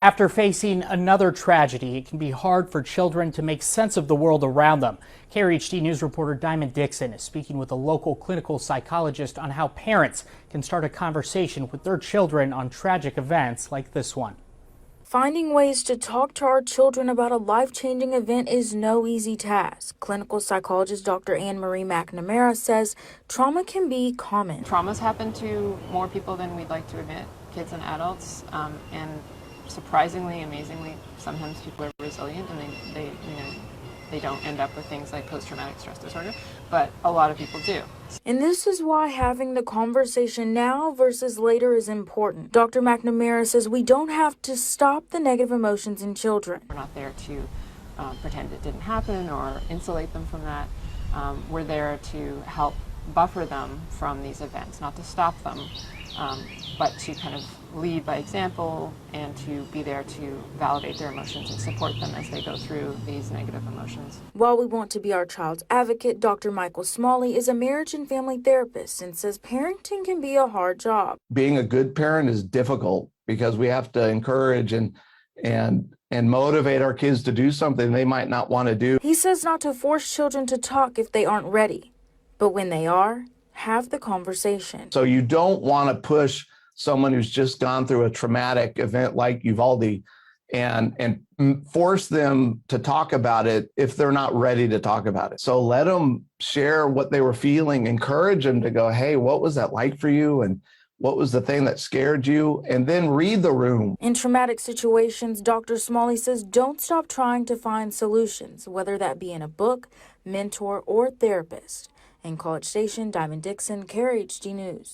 After facing another tragedy, it can be hard for children to make sense of the world around them. KRHD News reporter Diamond Dixon is speaking with a local clinical psychologist on how parents can start a conversation with their children on tragic events like this one. Finding ways to talk to our children about a life-changing event is no easy task. Clinical psychologist Dr. McNamara says trauma can be common. Traumas happen to more people than we'd like to admit, kids and adults, and surprisingly, amazingly, sometimes people are resilient and they don't end up with things like post-traumatic stress disorder, but a lot of people do. And this is why having the conversation now versus later is important. Dr. McNamara says we don't have to stop the negative emotions in children. We're not there to pretend it didn't happen or insulate them from that. We're there to help buffer them from these events, not to stop them, but to kind of lead by example and to be there to validate their emotions and support them as they go through these negative emotions. While we want to be our child's advocate, Dr. Smalley is a marriage and family therapist and says parenting can be a hard job. Being a good parent is difficult because we have to encourage and motivate our kids to do something they might not want to do. He says not to force children to talk if they aren't ready, but when they are, have the conversation. So you don't want to push someone who's just gone through a traumatic event like Uvalde and force them to talk about it if they're not ready to talk about it. So let them share what they were feeling, encourage them to go, hey, what was that like for you? And what was the thing that scared you? And then read the room. In traumatic situations, Dr. Smalley says don't stop trying to find solutions, whether that be in a book, mentor, or therapist. In College Station, Diamond Dixon, KRHD News.